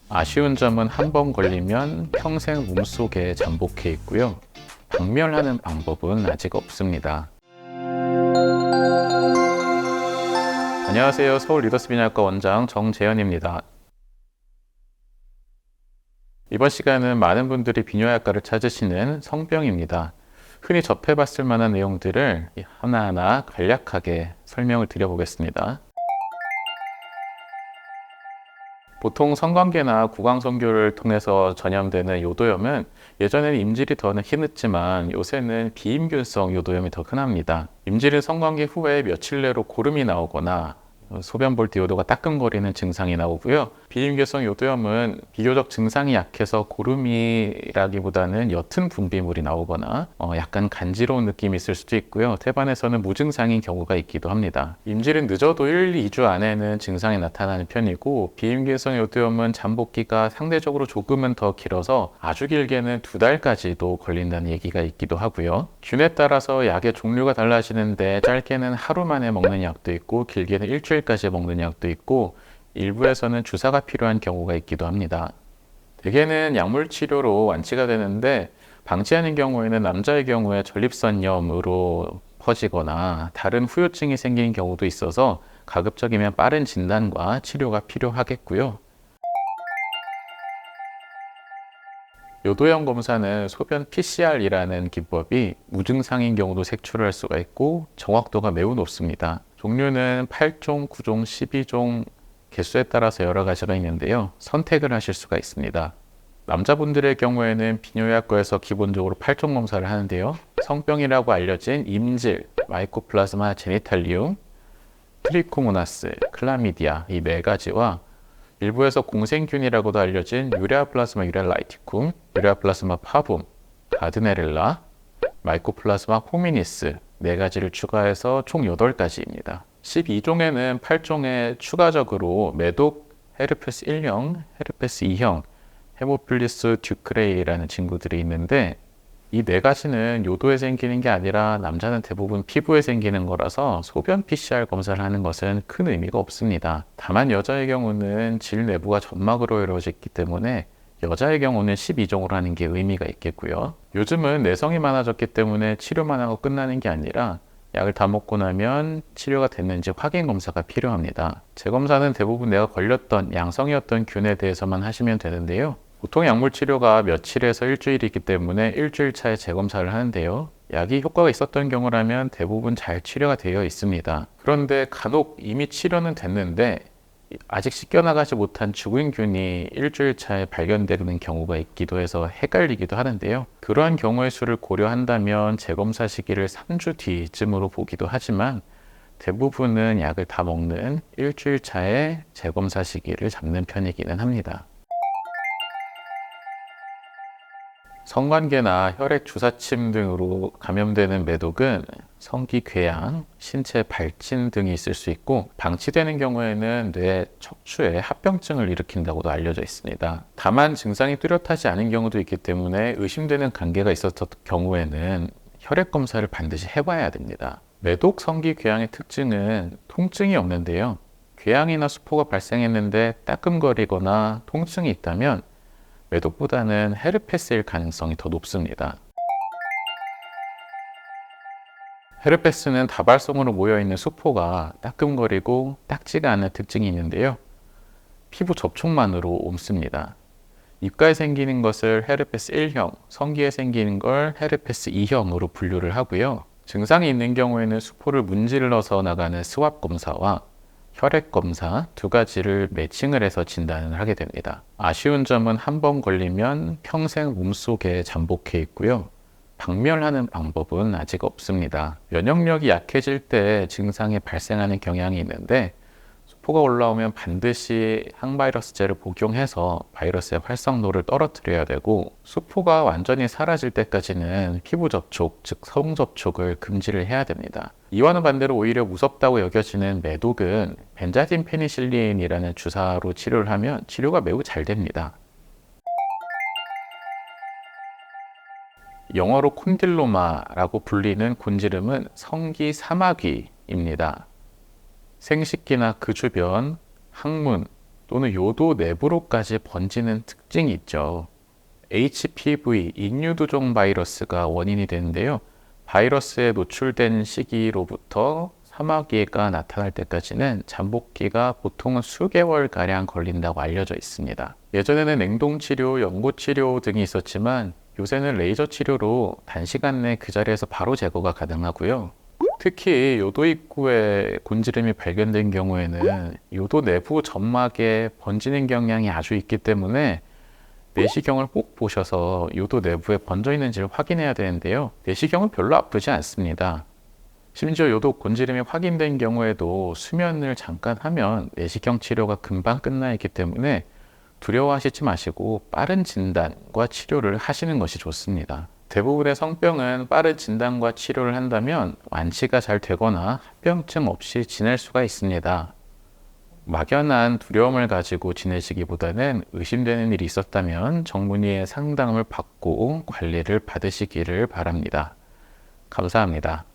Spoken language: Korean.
아쉬운 점은 한 번 걸리면 평생 몸속에 잠복해 있고요. 박멸하는 방법은 아직 없습니다. 안녕하세요. 서울 리더스 비뇨기과 원장 정재현입니다. 이번 시간은 많은 분들이 비뇨기과를 찾으시는 성병입니다. 흔히 접해봤을 만한 내용들을 하나하나 간략하게 설명을 드려보겠습니다. 보통 성관계나 구강성교를 통해서 전염되는 요도염은 예전에는 임질이 더 흔했지만 요새는 비임균성 요도염이 더 흔합니다. 임질은 성관계 후에 며칠 내로 고름이 나오거나 소변 볼 때 요도가 따끔거리는 증상이 나오고요. 비임균성 요도염은 비교적 증상이 약해서 고름이라기보다는 옅은 분비물이 나오거나 약간 간지러운 느낌이 있을 수도 있고요. 태반에서는 무증상인 경우가 있기도 합니다. 임질은 늦어도 1, 2주 안에는 증상이 나타나는 편이고 비임균성 요도염은 잠복기가 상대적으로 조금은 더 길어서 아주 길게는 2달까지도 걸린다는 얘기가 있기도 하고요. 균에 따라서 약의 종류가 달라지는데 짧게는 하루 만에 먹는 약도 있고 길게는 일주일까지 먹는 약도 있고 일부에서는 주사가 필요한 경우가 있기도 합니다. 대개는 약물 치료로 완치가 되는데 방치하는 경우에는 남자의 경우에 전립선염으로 퍼지거나 다른 후유증이 생기는 경우도 있어서 가급적이면 빠른 진단과 치료가 필요하겠고요. 요도염 검사는 소변 PCR이라는 기법이 무증상인 경우도 색출을 할 수가 있고 정확도가 매우 높습니다. 종류는 8종, 9종, 12종 개수에 따라서 여러 가지가 있는데요. 선택을 하실 수가 있습니다. 남자분들의 경우에는 비뇨기과에서 기본적으로 8종 검사를 하는데요. 성병이라고 알려진 임질, 마이코플라즈마 제니탈리움, 트리코모나스, 클라미디아 이 4가지와 일부에서 공생균이라고도 알려진 유레아플라즈마 유렐라이티쿰, 유레아플라즈마 파붐, 가드네렐라, 마이코플라즈마 호미니스 4가지를 추가해서 총 8가지입니다. 12종에는 8종에 추가적으로 매독, 헤르페스 1형, 헤르페스 2형, 헤모필리스 듀크레이라는 친구들이 있는데 이 4가지는 요도에 생기는 게 아니라 남자는 대부분 피부에 생기는 거라서 소변 PCR 검사를 하는 것은 큰 의미가 없습니다. 다만 여자의 경우는 질 내부가 점막으로 이루어졌기 때문에 여자의 경우는 12종으로 하는 게 의미가 있겠고요. 요즘은 내성이 많아졌기 때문에 치료만 하고 끝나는 게 아니라 약을 다 먹고 나면 치료가 됐는지 확인 검사가 필요합니다. 재검사는 대부분 내가 걸렸던 양성이었던 균에 대해서만 하시면 되는데요. 보통 약물 치료가 며칠에서 일주일이기 때문에 일주일 차에 재검사를 하는데요. 약이 효과가 있었던 경우라면 대부분 잘 치료가 되어 있습니다. 그런데 간혹 이미 치료는 됐는데 아직 씻겨나가지 못한 죽은 균이 일주일 차에 발견되는 경우가 있기도 해서 헷갈리기도 하는데요. 그러한 경우의 수를 고려한다면 재검사 시기를 3주 뒤쯤으로 보기도 하지만 대부분은 약을 다 먹는 일주일 차에 재검사 시기를 잡는 편이기는 합니다. 성관계나 혈액 주사침 등으로 감염되는 매독은 성기 궤양, 신체 발진 등이 있을 수 있고 방치되는 경우에는 뇌 척추에 합병증을 일으킨다고도 알려져 있습니다. 다만 증상이 뚜렷하지 않은 경우도 있기 때문에 의심되는 관계가 있었던 경우에는 혈액 검사를 반드시 해봐야 됩니다. 매독 성기 궤양의 특징은 통증이 없는데요. 궤양이나 수포가 발생했는데 따끔거리거나 통증이 있다면 매독보다는 헤르페스일 가능성이 더 높습니다. 헤르페스는 다발성으로 모여있는 수포가 따끔거리고 딱지가 않는 특징이 있는데요. 피부 접촉만으로 옮습니다. 입가에 생기는 것을 헤르페스 1형, 성기에 생기는 걸 헤르페스 2형으로 분류를 하고요. 증상이 있는 경우에는 수포를 문질러서 나가는 스왑 검사와 혈액 검사 2가지를 매칭을 해서 진단을 하게 됩니다. 아쉬운 점은 한 번 걸리면 평생 몸속에 잠복해 있고요. 박멸하는 방법은 아직 없습니다. 면역력이 약해질 때 증상이 발생하는 경향이 있는데 수포가 올라오면 반드시 항바이러스제를 복용해서 바이러스의 활성도를 떨어뜨려야 되고 수포가 완전히 사라질 때까지는 피부 접촉, 즉 성 접촉을 금지를 해야 됩니다. 이와는 반대로 오히려 무섭다고 여겨지는 매독은 벤자딘 페니실린이라는 주사로 치료를 하면 치료가 매우 잘 됩니다. 영어로 콘딜로마라고 불리는 곤지름은 성기 사마귀입니다. 생식기나 그 주변, 항문, 또는 요도 내부로까지 번지는 특징이 있죠. HPV, 인유두종 바이러스가 원인이 되는데요. 바이러스에 노출된 시기로부터 사마귀가 나타날 때까지는 잠복기가 보통은 수개월가량 걸린다고 알려져 있습니다. 예전에는 냉동치료, 연고치료 등이 있었지만 요새는 레이저 치료로 단시간 내 그 자리에서 바로 제거가 가능하고요. 특히 요도 입구에 곤지름이 발견된 경우에는 요도 내부 점막에 번지는 경향이 아주 있기 때문에 내시경을 꼭 보셔서 요도 내부에 번져 있는지를 확인해야 되는데요. 내시경은 별로 아프지 않습니다. 심지어 요도 곤지름이 확인된 경우에도 수면을 잠깐 하면 내시경 치료가 금방 끝나 있기 때문에 두려워하시지 마시고 빠른 진단과 치료를 하시는 것이 좋습니다. 대부분의 성병은 빠른 진단과 치료를 한다면 완치가 잘 되거나 합병증 없이 지낼 수가 있습니다. 막연한 두려움을 가지고 지내시기보다는 의심되는 일이 있었다면 전문의의 상담을 받고 관리를 받으시기를 바랍니다. 감사합니다.